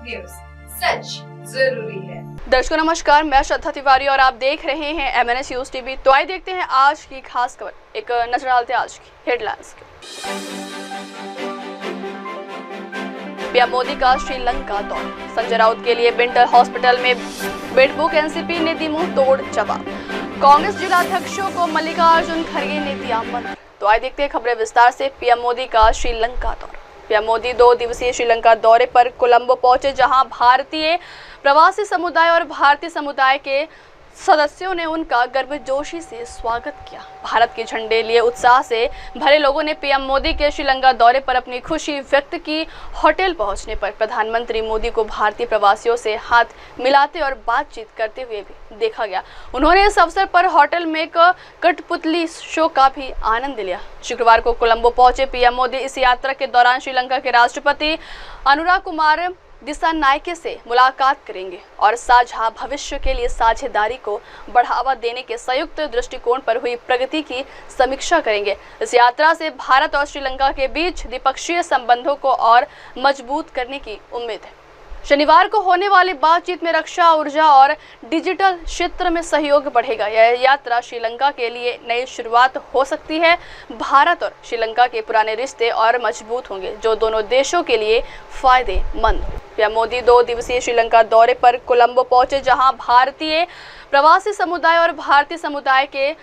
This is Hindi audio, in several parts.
न्यूज, सच जरूरी है। दर्शकों नमस्कार, मैं श्रद्धा तिवारी और आप देख रहे हैं MNS न्यूज टीवी। तो आइए देखते हैं आज की खास खबर। एक नजर डालते हैं आज की हेडलाइंस की। पीएम मोदी का श्रीलंका दौरा, संजय राउत के लिए बिंटल हॉस्पिटल में बेड बुक। एनसीपी ने दी मुंह तोड़ जवाब। कांग्रेस जिलाध्यक्षों को मल्लिकार्जुन खड़गे ने दिया मंत्र। तो आइए देखते हैं खबरें विस्तार से। पीएम मोदी का श्रीलंका दौरा। पीएम मोदी 2 दिवसीय श्रीलंका दौरे पर कोलंबो पहुंचे, जहां भारतीय प्रवासी समुदाय और भारतीय समुदाय के सदस्यों ने उनका गर्मजोशी से स्वागत किया। भारत के झंडे लिए उत्साह से भरे लोगों ने पीएम मोदी के श्रीलंका दौरे पर अपनी खुशी व्यक्त की। होटल पहुंचने पर प्रधानमंत्री मोदी को भारतीय प्रवासियों से हाथ मिलाते और बातचीत करते हुए भी देखा गया। उन्होंने इस अवसर पर होटल में एक कठपुतली शो का भी आनंद लिया। शुक्रवार को कोलंबो पहुंचे पीएम मोदी इस यात्रा के दौरान श्रीलंका के राष्ट्रपति अनुरा कुमार दिसानायके से मुलाकात करेंगे और साझा भविष्य के लिए साझेदारी को बढ़ावा देने के संयुक्त दृष्टिकोण पर हुई प्रगति की समीक्षा करेंगे। इस यात्रा से भारत और श्रीलंका के बीच द्विपक्षीय संबंधों को और मजबूत करने की उम्मीद है। शनिवार को होने वाली बातचीत में रक्षा, ऊर्जा और डिजिटल क्षेत्र में सहयोग बढ़ेगा। यह यात्रा श्रीलंका के लिए नई शुरुआत हो सकती है। भारत और श्रीलंका के पुराने रिश्ते और मजबूत होंगे, जो दोनों देशों के लिए फायदेमंद हो। पीएम मोदी 2 दिवसीय श्रीलंका दौरे पर कोलंबो पहुंचे, जहां भारतीय प्रवासी समुदाय और भारतीय समुदाय के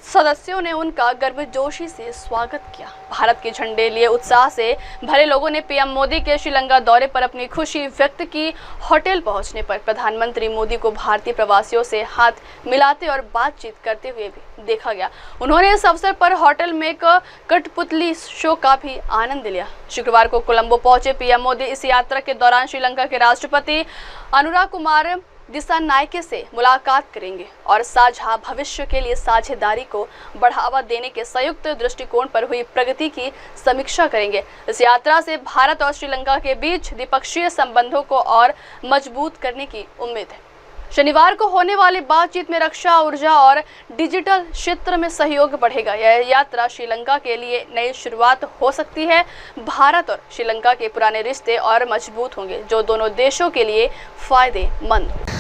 सदस्यों ने उनका गर्मजोशी से स्वागत किया। भारत के झंडे लिए उत्साह से भरे लोगों ने पीएम मोदी के श्रीलंका दौरे पर अपनी खुशी व्यक्त की। होटल पहुंचने पर प्रधानमंत्री मोदी को भारतीय प्रवासियों से हाथ मिलाते और बातचीत करते हुए भी देखा गया। उन्होंने इस अवसर पर होटल में एक कठपुतली शो का भी आनंद लिया। शुक्रवार को कोलंबो पहुंचे पीएम मोदी इस यात्रा के दौरान श्रीलंका के राष्ट्रपति अनुरा कुमार दिसानायके से मुलाकात करेंगे और साझा भविष्य के लिए साझेदारी को बढ़ावा देने के संयुक्त दृष्टिकोण पर हुई प्रगति की समीक्षा करेंगे। इस यात्रा से भारत और श्रीलंका के बीच द्विपक्षीय संबंधों को और मजबूत करने की उम्मीद है। शनिवार को होने वाली बातचीत में रक्षा, ऊर्जा और डिजिटल क्षेत्र में सहयोग बढ़ेगा। यह यात्रा श्रीलंका के लिए नई शुरुआत हो सकती है। भारत और श्रीलंका के पुराने रिश्ते और मजबूत होंगे, जो दोनों देशों के लिए फायदेमंद हो।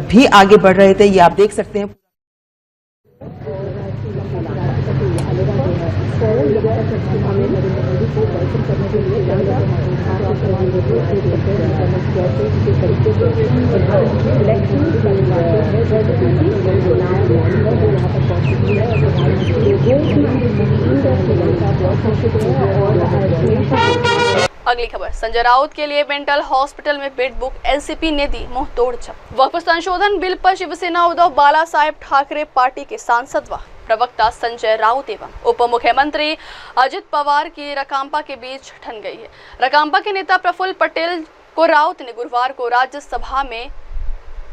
भी आगे बढ़ रहे थे, ये आप देख सकते हैं। अगली खबर, संजय राउत के लिए मेंटल हॉस्पिटल में बेड बुक, एनसीपी ने दी मुंह तोड़ जवाब। वक्फ संशोधन बिल पर शिवसेना उद्धव बाला साहेब ठाकरे पार्टी के सांसद व प्रवक्ता संजय राउत एवं उप मुख्यमंत्री अजित पवार की रकांपा के बीच ठन गई है। रकांपा के नेता प्रफुल्ल पटेल को राउत ने गुरुवार को राज्यसभा में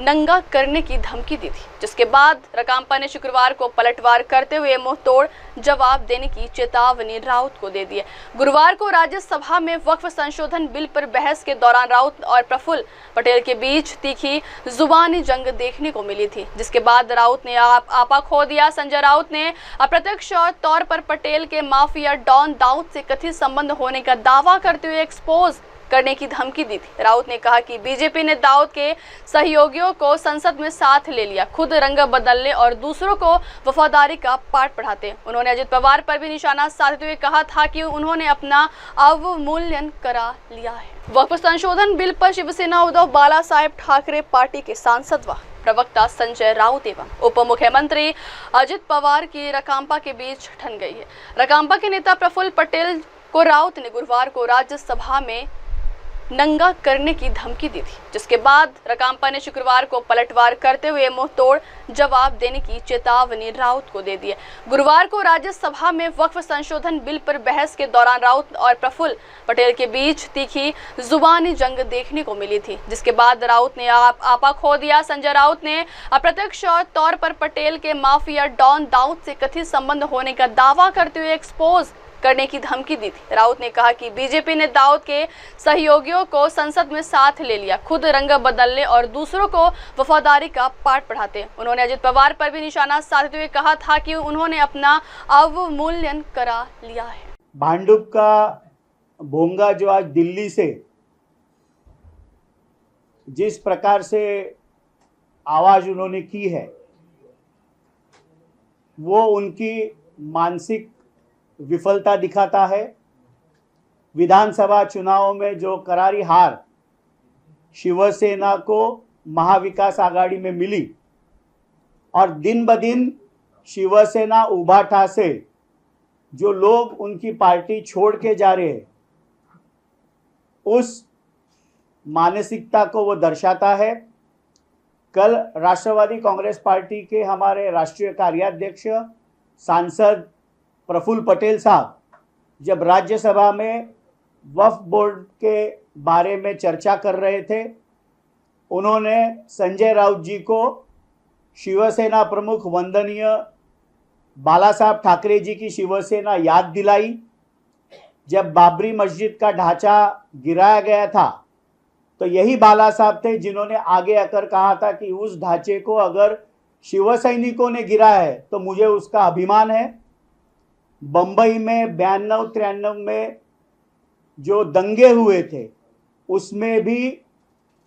नंगा करने की धमकी दी थी, जिसके बाद रकांपा ने शुक्रवार को पलटवार करते हुए मुंह तोड़ जवाब देने की चेतावनी राउत को दे दी है। गुरुवार को राज्यसभा में वक्फ संशोधन बिल पर बहस के दौरान राउत और प्रफुल्ल पटेल के बीच तीखी जुबानी जंग देखने को मिली थी, जिसके बाद राउत ने आपा खो दिया। संजय राउत ने अप्रत्यक्ष तौर पर पटेल के माफिया डॉन दाऊद से कथित संबंध होने का दावा करते हुए एक्सपोज करने की धमकी दी थी। राउत ने कहा कि बीजेपी ने दाऊद के सहयोगियों को संसद में साथ ले लिया, खुद रंग बदलने और दूसरों को वफादारी का पाठ पढ़ाते। उन्होंने अजित पवार पर भी निशाना साधते हुए कहा था कि उन्होंने अपना अवमूल्यन करा लिया है। वक्फ संशोधन बिल पर शिवसेना उद्धव बाला साहेब ठाकरे पार्टी के सांसद व प्रवक्ता संजय राउत एवं उप मुख्यमंत्री अजित पवार की रकांपा के बीच ठन गई है। रकांपा के नेता प्रफुल्ल पटेल को राउत ने गुरुवार को राज्यसभा में नंगा करने की धमकी दी थी, जिसके बाद रकांपा ने शुक्रवार को पलटवार करते हुए मुंह तोड़ जवाब देने की चेतावनी राउत को दे दी है। गुरुवार को राज्यसभा में वक्फ संशोधन बिल पर बहस के दौरान राउत और प्रफुल्ल पटेल के बीच तीखी जुबानी जंग देखने को मिली थी, जिसके बाद राउत ने आपा खो दिया। संजय राउत ने अप्रत्यक्ष तौर पर पटेल के माफिया डॉन दाऊद से कथित संबंध होने का दावा करते हुए एक्सपोज करने की धमकी दी थी। राउत ने कहा कि बीजेपी ने दाऊद के सहयोगियों को संसद में साथ ले लिया, खुद रंग बदलने और दूसरों को वफादारी का पाठ पढ़ाते। उन्होंने अजित पवार पर भी निशाना साधते हुए कहा था कि उन्होंने अपना अवमूल्यन करा लिया है। भांडुप का भोंगा जो आज दिल्ली से जिस प्रकार से आवाज उन्होंने की है, वो उनकी मानसिक विफलता दिखाता है। विधानसभा चुनाव में जो करारी हार शिवसेना को महाविकास आघाड़ी में मिली और दिन ब दिन शिवसेना उभाटा से जो लोग उनकी पार्टी छोड़ के जा रहे हैं, उस मानसिकता को वो दर्शाता है। कल राष्ट्रवादी कांग्रेस पार्टी के हमारे राष्ट्रीय कार्याध्यक्ष सांसद प्रफुल्ल पटेल साहब जब राज्यसभा में वक्फ बोर्ड के बारे में चर्चा कर रहे थे, उन्होंने संजय राउत जी को शिवसेना प्रमुख वंदनीय बाला साहब ठाकरे जी की शिवसेना याद दिलाई। जब बाबरी मस्जिद का ढांचा गिराया गया था तो यही बाला साहब थे जिन्होंने आगे आकर कहा था कि उस ढांचे को अगर शिव सैनिकों ने गिराया है तो मुझे उसका अभिमान है। बंबई में 92-93 में जो दंगे हुए थे उसमें भी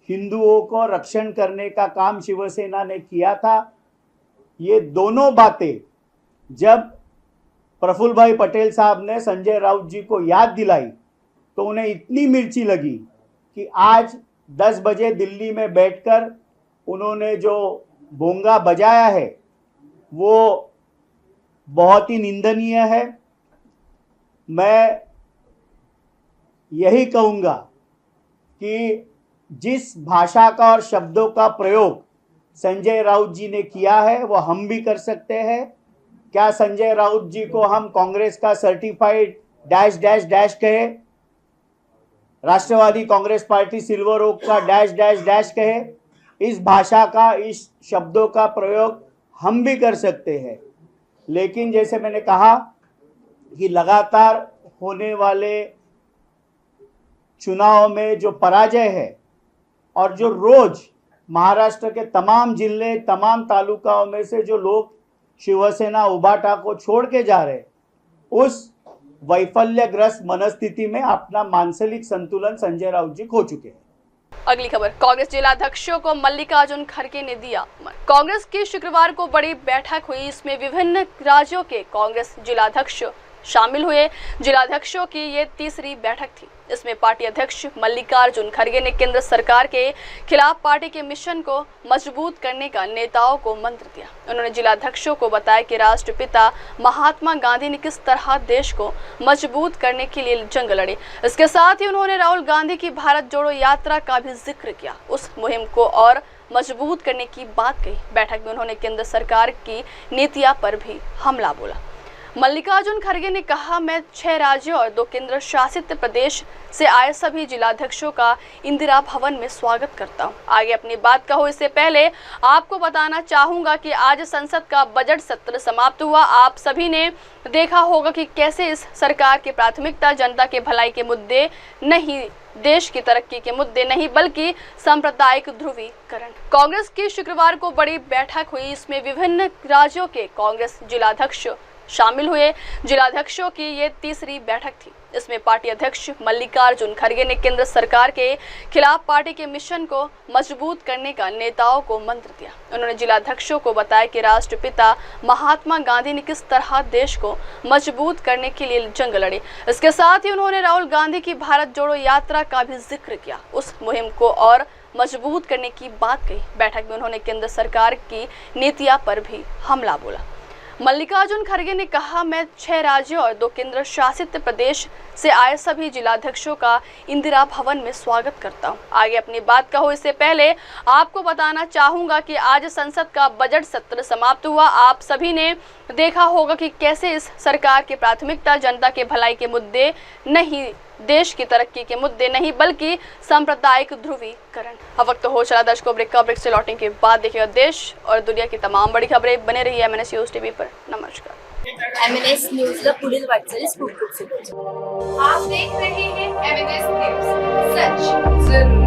हिंदुओं को रक्षण करने का काम शिवसेना ने किया था। ये दोनों बातें जब प्रफुल्ल भाई पटेल साहब ने संजय राउत जी को याद दिलाई तो उन्हें इतनी मिर्ची लगी कि आज 10 बजे दिल्ली में बैठकर उन्होंने जो भोंगा बजाया है वो बहुत ही निंदनीय है। मैं यही कहूँगा कि जिस भाषा का और शब्दों का प्रयोग संजय राउत जी ने किया है वो हम भी कर सकते हैं। क्या संजय राउत जी को हम कांग्रेस का सर्टिफाइड डैश डैश डैश कहे, राष्ट्रवादी कांग्रेस पार्टी सिल्वर ओक का डैश डैश डैश कहे? इस भाषा का, इस शब्दों का प्रयोग हम भी कर सकते हैं। लेकिन जैसे मैंने कहा कि लगातार होने वाले चुनाव में जो पराजय है और जो रोज महाराष्ट्र के तमाम जिले, तमाम तालुकाओं में से जो लोग शिवसेना उबाटा को छोड़ के जा रहे, उस वैफल्यग्रस्त मनस्थिति में अपना मानसिक संतुलन संजय राउत जी खो चुके हैं। अगली खबर, कांग्रेस जिलाध्यक्षों को मल्लिकार्जुन खड़गे ने दिया मन। कांग्रेस की शुक्रवार को बड़ी बैठक हुई। इसमें विभिन्न राज्यों के कांग्रेस जिलाध्यक्ष शामिल हुए। जिलाध्यक्षों की ये तीसरी बैठक थी। इसमें पार्टी अध्यक्ष मल्लिकार्जुन खड़गे ने केंद्र सरकार के खिलाफ पार्टी के मिशन को मजबूत करने का नेताओं को मंत्र दिया। उन्होंने जिलाध्यक्षों को बताया कि राष्ट्रपिता महात्मा गांधी ने किस तरह देश को मजबूत करने के लिए जंग लड़ी। इसके साथ ही उन्होंने राहुल गांधी की भारत जोड़ो यात्रा का भी जिक्र किया, उस मुहिम को और मजबूत करने की बात कही। बैठक में उन्होंने केंद्र सरकार की नीतियां पर भी हमला बोला। मल्लिकार्जुन खड़गे ने कहा, मैं 6 राज्यों और 2 केंद्र शासित प्रदेश से आए सभी जिलाध्यक्षों का इंदिरा भवन में स्वागत करता हूं। आगे अपनी बात कहूं इससे पहले आपको बताना चाहूंगा कि आज संसद का बजट सत्र समाप्त हुआ। आप सभी ने देखा होगा कि कैसे इस सरकार की प्राथमिकता जनता के भलाई के मुद्दे नहीं, देश की तरक्की के मुद्दे नहीं, बल्कि सांप्रदायिक ध्रुवीकरण। कांग्रेस की शुक्रवार को बड़ी बैठक हुई। इसमें विभिन्न राज्यों के कांग्रेस जिलाध्यक्ष शामिल हुए। जिलाध्यक्षों की ये तीसरी बैठक थी। इसमें पार्टी अध्यक्ष मल्लिकार्जुन खड़गे ने केंद्र सरकार के खिलाफ पार्टी के मिशन को मजबूत करने का नेताओं को मंत्र दिया। उन्होंने जिलाध्यक्षों को बताया कि राष्ट्रपिता महात्मा गांधी ने किस तरह देश को मजबूत करने के लिए जंग लड़ी। इसके साथ ही उन्होंने राहुल गांधी की भारत जोड़ो यात्रा का भी जिक्र किया, उस मुहिम को और मजबूत करने की बात कही। बैठक में उन्होंने केंद्र सरकार की नीतियां पर भी हमला बोला। मल्लिकार्जुन खड़गे ने कहा, मैं 6 राज्यों और 2 केंद्र शासित प्रदेश से आए सभी जिलाध्यक्षों का इंदिरा भवन में स्वागत करता हूं। आगे अपनी बात कहूं इससे पहले आपको बताना चाहूंगा कि आज संसद का बजट सत्र समाप्त हुआ। आप सभी ने देखा होगा कि कैसे इस सरकार की प्राथमिकता जनता के भलाई के मुद्दे नहीं, देश की तरक्की के मुद्दे नहीं, बल्कि सांप्रदायिक ध्रुवीकरण। अब वक्त हो चला दर्शकों ब्रेक का। ब्रेक से लौटने के बाद देखिएगा देश और दुनिया की तमाम बड़ी खबरें। बने रहिए MNS न्यूज टीवी पर। नमस्कार। MNS न्यूजला पुढील वाटचालीस खूप खूप शुभेच्छा। आप देख रहे हैं MNS न्यूज, सच जरूर।